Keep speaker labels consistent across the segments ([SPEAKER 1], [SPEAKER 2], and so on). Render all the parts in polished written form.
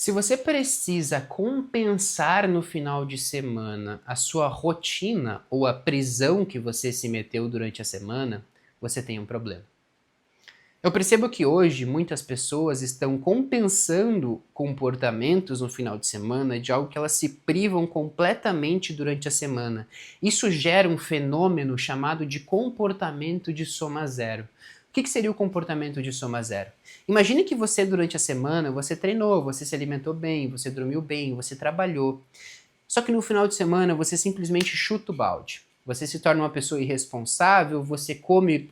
[SPEAKER 1] Se você precisa compensar no final de semana a sua rotina ou a prisão que você se meteu durante a semana, você tem um problema. Eu percebo que hoje muitas pessoas estão compensando comportamentos no final de semana de algo que elas se privam completamente durante a semana. Isso gera um fenômeno chamado de comportamento de soma zero. O que seria o comportamento de soma zero? Imagine que você durante a semana você treinou, você se alimentou bem, você dormiu bem, você trabalhou. Só que no final de semana você simplesmente chuta o balde. Você se torna uma pessoa irresponsável, você come,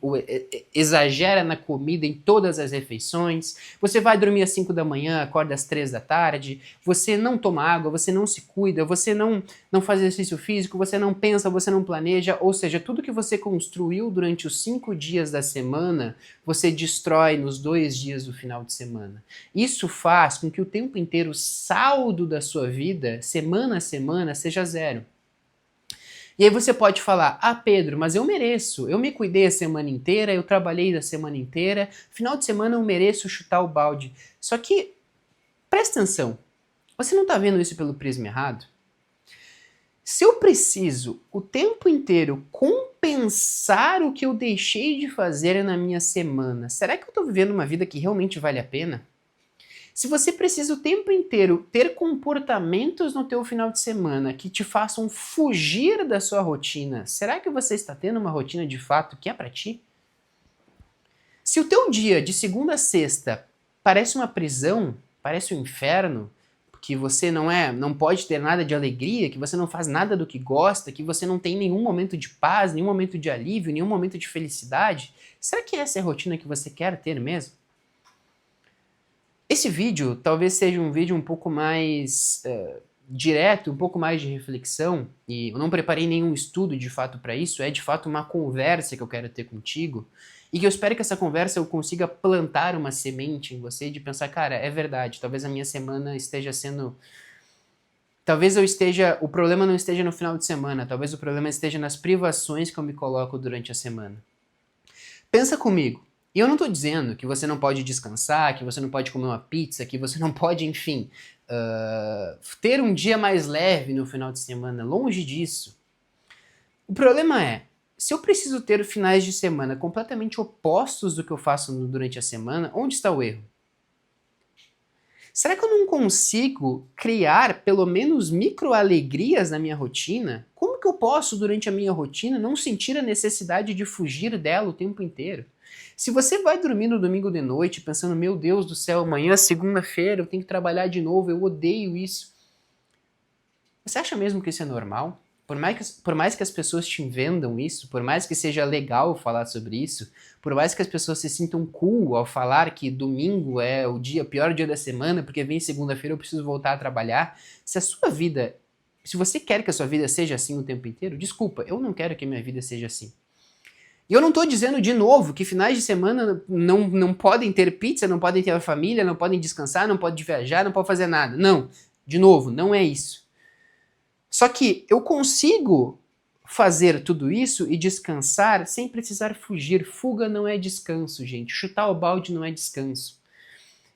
[SPEAKER 1] exagera na comida em todas as refeições, você vai dormir às 5 da manhã, acorda às 3 da tarde, você não toma água, você não se cuida, você não faz exercício físico, você não pensa, você não planeja, ou seja, tudo que você construiu durante os 5 dias da semana, você destrói nos 2 dias do final de semana. Isso faz com que o tempo inteiro o saldo da sua vida, semana a semana, seja zero. E aí você pode falar, ah Pedro, mas eu mereço, eu me cuidei a semana inteira, eu trabalhei a semana inteira, final de semana eu mereço chutar o balde. Só que, presta atenção, você não está vendo isso pelo prisma errado? Se eu preciso o tempo inteiro compensar o que eu deixei de fazer na minha semana, será que eu estou vivendo uma vida que realmente vale a pena? Se você precisa o tempo inteiro ter comportamentos no teu final de semana que te façam fugir da sua rotina, será que você está tendo uma rotina de fato que é para ti? Se o teu dia de segunda a sexta parece uma prisão, parece um inferno, que você não pode ter nada de alegria, que você não faz nada do que gosta, que você não tem nenhum momento de paz, nenhum momento de alívio, nenhum momento de felicidade, será que essa é a rotina que você quer ter mesmo? Esse vídeo talvez seja um vídeo um pouco mais direto, um pouco mais de reflexão, e eu não preparei nenhum estudo de fato para isso, é de fato uma conversa que eu quero ter contigo, e que eu espero que essa conversa eu consiga plantar uma semente em você de pensar, cara, é verdade, talvez a minha semana esteja sendo. Talvez eu esteja. O problema não esteja no final de semana, talvez o problema esteja nas privações que eu me coloco durante a semana. Pensa comigo. E eu não estou dizendo que você não pode descansar, que você não pode comer uma pizza, que você não pode, enfim, ter um dia mais leve no final de semana. Longe disso. O problema é, se eu preciso ter finais de semana completamente opostos do que eu faço durante a semana, onde está o erro? Será que eu não consigo criar pelo menos micro-alegrias na minha rotina? Como que eu posso, durante a minha rotina, não sentir a necessidade de fugir dela o tempo inteiro? Se você vai dormir no domingo de noite pensando, meu Deus do céu, amanhã é segunda-feira, eu tenho que trabalhar de novo, eu odeio isso. Você acha mesmo que isso é normal? Por mais que as pessoas te vendam isso, por mais que seja legal falar sobre isso, por mais que as pessoas se sintam cool ao falar que domingo é o pior dia da semana, porque vem segunda-feira eu preciso voltar a trabalhar, se você quer que a sua vida seja assim o tempo inteiro, desculpa, eu não quero que a minha vida seja assim. E eu não estou dizendo de novo que finais de semana não podem ter pizza, não podem ter a família, não podem descansar, não podem viajar, não podem fazer nada. Não, de novo, não é isso. Só que eu consigo fazer tudo isso e descansar sem precisar fugir. Fuga não é descanso, gente. Chutar o balde não é descanso.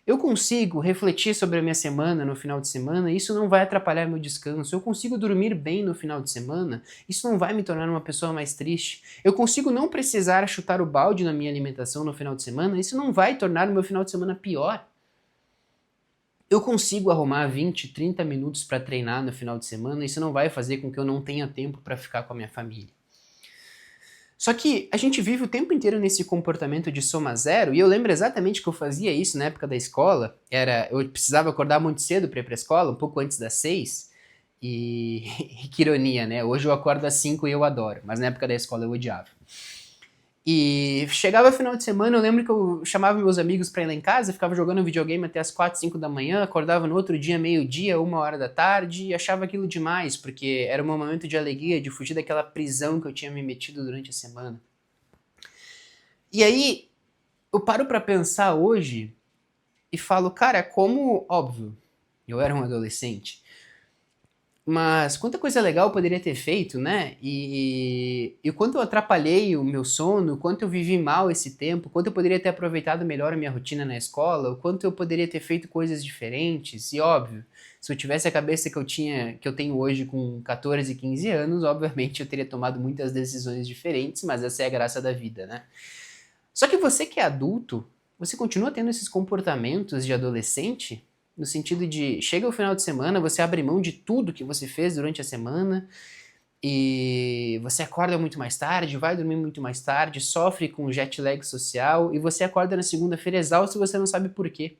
[SPEAKER 1] Eu consigo refletir sobre a minha semana no final de semana, isso não vai atrapalhar meu descanso. Eu consigo dormir bem no final de semana, isso não vai me tornar uma pessoa mais triste. Eu consigo não precisar chutar o balde na minha alimentação no final de semana, isso não vai tornar o meu final de semana pior. Eu consigo arrumar 20, 30 minutos para treinar no final de semana, isso não vai fazer com que eu não tenha tempo para ficar com a minha família. Só que a gente vive o tempo inteiro nesse comportamento de soma zero, e eu lembro exatamente que eu fazia isso na época da escola. Eu precisava acordar muito cedo para ir para a escola, um pouco antes das 6, e que ironia, né? Hoje eu acordo às 5 e eu adoro, mas na época da escola eu odiava. E chegava final de semana, eu lembro que eu chamava meus amigos pra ir lá em casa, ficava jogando videogame até as 4, 5 da manhã, acordava no outro dia, meio-dia, 1 hora da tarde, e achava aquilo demais, porque era um momento de alegria, de fugir daquela prisão que eu tinha me metido durante a semana. E aí, eu paro pra pensar hoje e falo, cara, como, óbvio, eu era um adolescente, Mas quanta coisa legal eu poderia ter feito, né? E o quanto eu atrapalhei o meu sono, o quanto eu vivi mal esse tempo, o quanto eu poderia ter aproveitado melhor a minha rotina na escola, o quanto eu poderia ter feito coisas diferentes. E óbvio, se eu tivesse a cabeça que eu tenho hoje com 14, 15 anos, obviamente eu teria tomado muitas decisões diferentes, mas essa é a graça da vida, né? Só que você que é adulto, você continua tendo esses comportamentos de adolescente? No sentido de, chega o final de semana, você abre mão de tudo que você fez durante a semana e você acorda muito mais tarde, vai dormir muito mais tarde, sofre com jet lag social e você acorda na segunda-feira exausto e você não sabe por quê.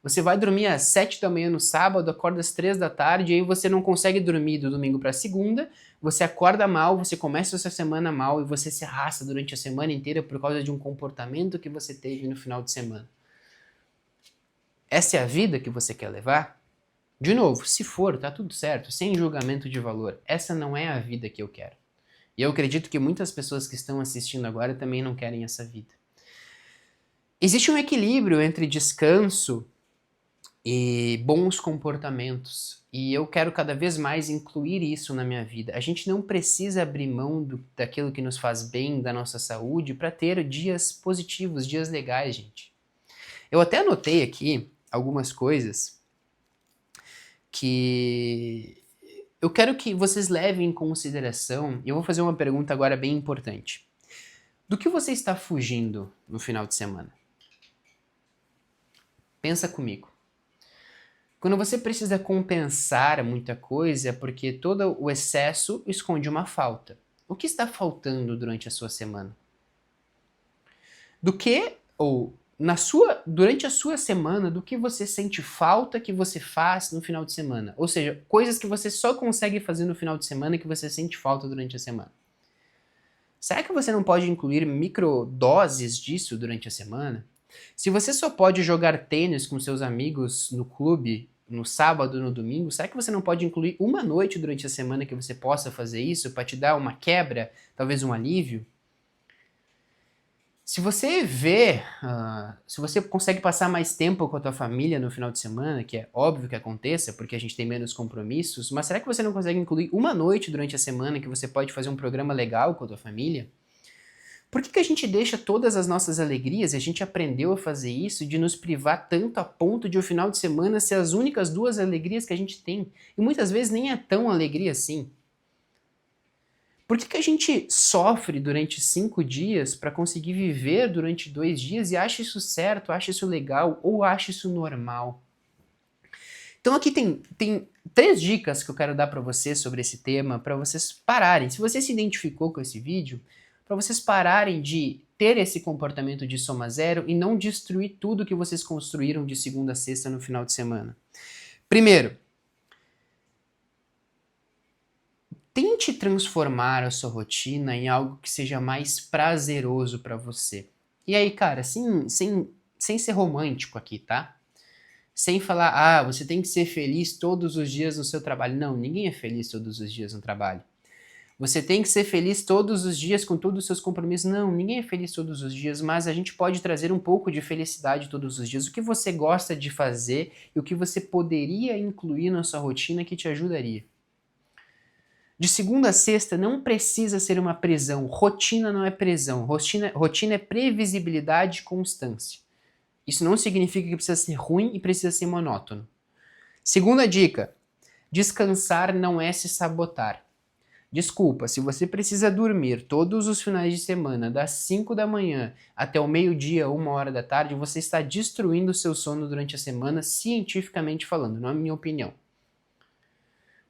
[SPEAKER 1] Você vai dormir às 7 da manhã no sábado, acorda às 3 da tarde, e aí você não consegue dormir do domingo para segunda, você acorda mal, você começa a sua semana mal e você se arrasta durante a semana inteira por causa de um comportamento que você teve no final de semana. Essa é a vida que você quer levar? De novo, se for, tá tudo certo, sem julgamento de valor. Essa não é a vida que eu quero. E eu acredito que muitas pessoas que estão assistindo agora também não querem essa vida. Existe um equilíbrio entre descanso e bons comportamentos. E eu quero cada vez mais incluir isso na minha vida. A gente não precisa abrir mão daquilo que nos faz bem, da nossa saúde, para ter dias positivos, dias legais, gente. Eu até anotei aqui algumas coisas que eu quero que vocês levem em consideração. E eu vou fazer uma pergunta agora bem importante. Do que você está fugindo no final de semana? Pensa comigo. Quando você precisa compensar muita coisa, é porque todo o excesso esconde uma falta. O que está faltando durante a sua semana? Do que, ou durante a sua semana, do que você sente falta que você faz no final de semana? Ou seja, coisas que você só consegue fazer no final de semana que você sente falta durante a semana. Será que você não pode incluir microdoses disso durante a semana? Se você só pode jogar tênis com seus amigos no clube no sábado ou no domingo, será que você não pode incluir uma noite durante a semana que você possa fazer isso para te dar uma quebra, talvez um alívio? Se você se você consegue passar mais tempo com a tua família no final de semana, que é óbvio que aconteça, porque a gente tem menos compromissos, mas será que você não consegue incluir uma noite durante a semana que você pode fazer um programa legal com a tua família? Por que a gente deixa todas as nossas alegrias, e a gente aprendeu a fazer isso, de nos privar tanto a ponto de o final de semana ser as únicas duas alegrias que a gente tem? E muitas vezes nem é tão alegria assim. Por que a gente sofre durante 5 dias para conseguir viver durante 2 dias e acha isso certo, acha isso legal ou acha isso normal? Então aqui tem 3 dicas que eu quero dar para vocês sobre esse tema, para vocês pararem. Se você se identificou com esse vídeo, para vocês pararem de ter esse comportamento de soma zero e não destruir tudo que vocês construíram de segunda a sexta no final de semana. Primeiro, tente transformar a sua rotina em algo que seja mais prazeroso para você. E aí, cara, sem ser romântico aqui, tá? Sem falar, você tem que ser feliz todos os dias no seu trabalho. Não, ninguém é feliz todos os dias no trabalho. Você tem que ser feliz todos os dias com todos os seus compromissos. Não, ninguém é feliz todos os dias, mas a gente pode trazer um pouco de felicidade todos os dias. O que você gosta de fazer e o que você poderia incluir na sua rotina que te ajudaria. De segunda a sexta não precisa ser uma prisão. Rotina não é prisão. Rotina é previsibilidade e constância. Isso não significa que precisa ser ruim e precisa ser monótono. Segunda dica: descansar não é se sabotar. Desculpa, se você precisa dormir todos os finais de semana, das 5 da manhã até o meio-dia, 1 hora da tarde, você está destruindo o seu sono durante a semana, cientificamente falando, não é minha opinião.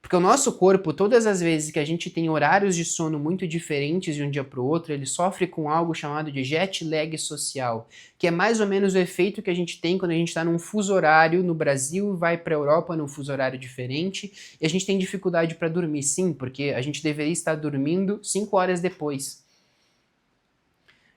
[SPEAKER 1] Porque o nosso corpo, todas as vezes que a gente tem horários de sono muito diferentes de um dia para o outro, ele sofre com algo chamado de jet lag social, que é mais ou menos o efeito que a gente tem quando a gente está num fuso horário no Brasil e vai para a Europa num fuso horário diferente, e a gente tem dificuldade para dormir, sim, porque a gente deveria estar dormindo 5 horas depois.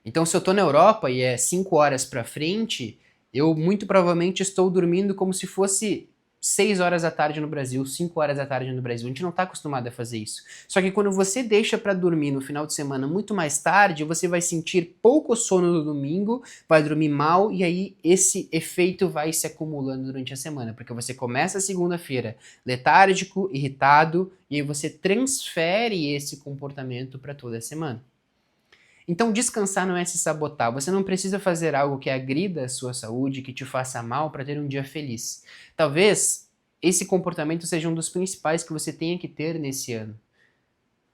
[SPEAKER 1] Então, se eu estou na Europa e é 5 horas para frente, eu muito provavelmente estou dormindo como se fosse 6 horas da tarde no Brasil, 5 horas da tarde no Brasil. A gente não está acostumado a fazer isso. Só que quando você deixa para dormir no final de semana muito mais tarde, você vai sentir pouco sono no domingo, vai dormir mal e aí esse efeito vai se acumulando durante a semana, porque você começa a segunda-feira letárgico, irritado e aí você transfere esse comportamento para toda a semana. Então descansar não é se sabotar, você não precisa fazer algo que agrida a sua saúde, que te faça mal para ter um dia feliz. Talvez esse comportamento seja um dos principais que você tenha que ter nesse ano.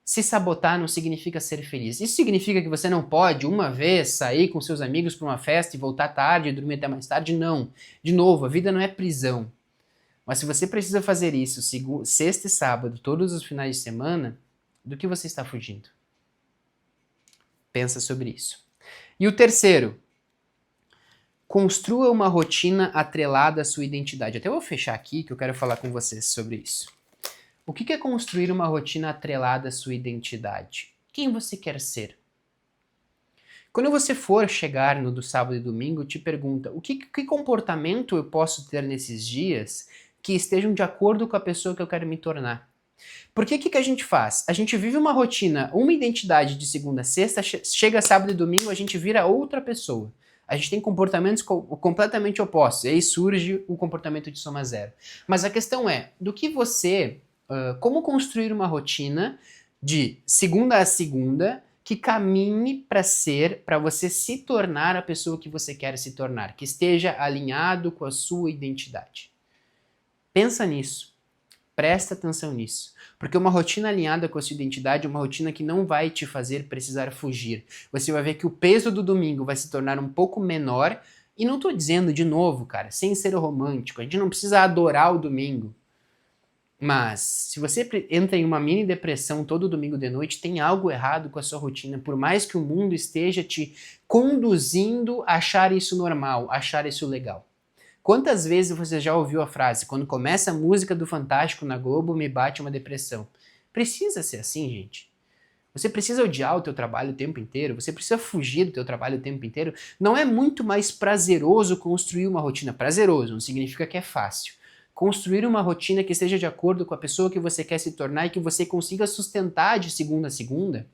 [SPEAKER 1] Se sabotar não significa ser feliz. Isso significa que você não pode, uma vez, sair com seus amigos para uma festa e voltar tarde e dormir até mais tarde? Não. De novo, a vida não é prisão. Mas se você precisa fazer isso sexta e sábado, todos os finais de semana, do que você está fugindo? Pensa sobre isso. E o terceiro, construa uma rotina atrelada à sua identidade. Até vou fechar aqui que eu quero falar com vocês sobre isso. O que é construir uma rotina atrelada à sua identidade? Quem você quer ser? Quando você for chegar no do sábado e domingo, te pergunta que comportamento eu posso ter nesses dias que estejam de acordo com a pessoa que eu quero me tornar. Porque o que a gente faz? A gente vive uma rotina, uma identidade de segunda a sexta, chega sábado e domingo, a gente vira outra pessoa. A gente tem comportamentos completamente opostos, e aí surge o comportamento de soma zero. Mas a questão é, como construir uma rotina de segunda a segunda que caminhe para você se tornar a pessoa que você quer se tornar, que esteja alinhado com a sua identidade. Pensa nisso. Presta atenção nisso, porque uma rotina alinhada com a sua identidade é uma rotina que não vai te fazer precisar fugir. Você vai ver que o peso do domingo vai se tornar um pouco menor, e não tô dizendo de novo, cara, sem ser romântico, a gente não precisa adorar o domingo. Mas, se você entra em uma mini depressão todo domingo de noite, tem algo errado com a sua rotina, por mais que o mundo esteja te conduzindo a achar isso normal, a achar isso legal. Quantas vezes você já ouviu a frase, quando começa a música do Fantástico na Globo, me bate uma depressão? Precisa ser assim, gente. Você precisa odiar o teu trabalho o tempo inteiro? Você precisa fugir do teu trabalho o tempo inteiro? Não é muito mais prazeroso construir uma rotina? Prazeroso, não significa que é fácil. Construir uma rotina que esteja de acordo com a pessoa que você quer se tornar e que você consiga sustentar de segunda a segunda?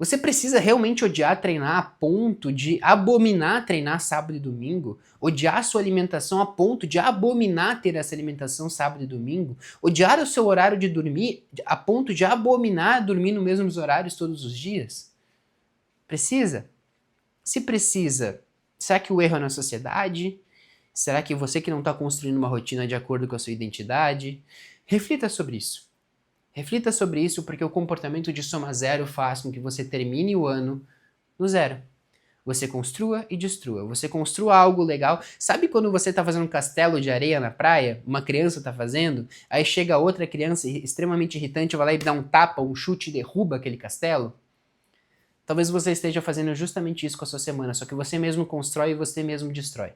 [SPEAKER 1] Você precisa realmente odiar treinar a ponto de abominar treinar sábado e domingo? Odiar sua alimentação a ponto de abominar ter essa alimentação sábado e domingo? Odiar o seu horário de dormir a ponto de abominar dormir nos mesmos horários todos os dias? Precisa? Se precisa, será que o erro é na sociedade? Será que você que não está construindo uma rotina de acordo com a sua identidade? Reflita sobre isso. Reflita sobre isso porque o comportamento de soma zero faz com que você termine o ano no zero. Você construa e destrua. Você construa algo legal. Sabe quando você está fazendo um castelo de areia na praia? Uma criança está fazendo? Aí chega outra criança extremamente irritante, vai lá e dá um tapa, um chute e derruba aquele castelo? Talvez você esteja fazendo justamente isso com a sua semana, só que você mesmo constrói e você mesmo destrói.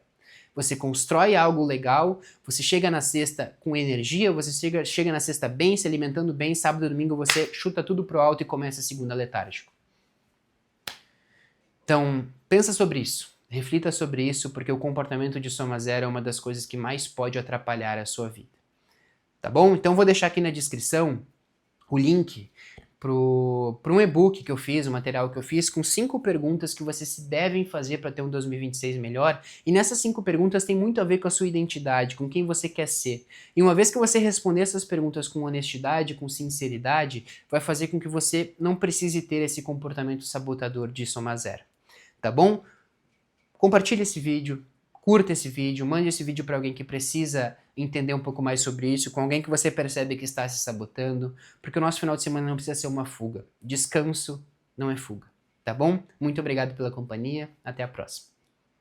[SPEAKER 1] Você constrói algo legal, você chega na sexta com energia, você chega na sexta bem, se alimentando bem, sábado e domingo você chuta tudo pro alto e começa a segunda letárgico. Então, pensa sobre isso, reflita sobre isso, porque o comportamento de soma zero é uma das coisas que mais pode atrapalhar a sua vida. Tá bom? Então vou deixar aqui na descrição o link para um e-book que eu fiz, um material que eu fiz, com 5 perguntas que vocês devem fazer para ter um 2026 melhor. E nessas 5 perguntas tem muito a ver com a sua identidade, com quem você quer ser. E uma vez que você responder essas perguntas com honestidade, com sinceridade, vai fazer com que você não precise ter esse comportamento sabotador de soma zero. Tá bom? Compartilhe esse vídeo. Curta esse vídeo, mande esse vídeo para alguém que precisa entender um pouco mais sobre isso, com alguém que você percebe que está se sabotando, porque o nosso final de semana não precisa ser uma fuga. Descanso não é fuga, tá bom? Muito obrigado pela companhia, até a próxima.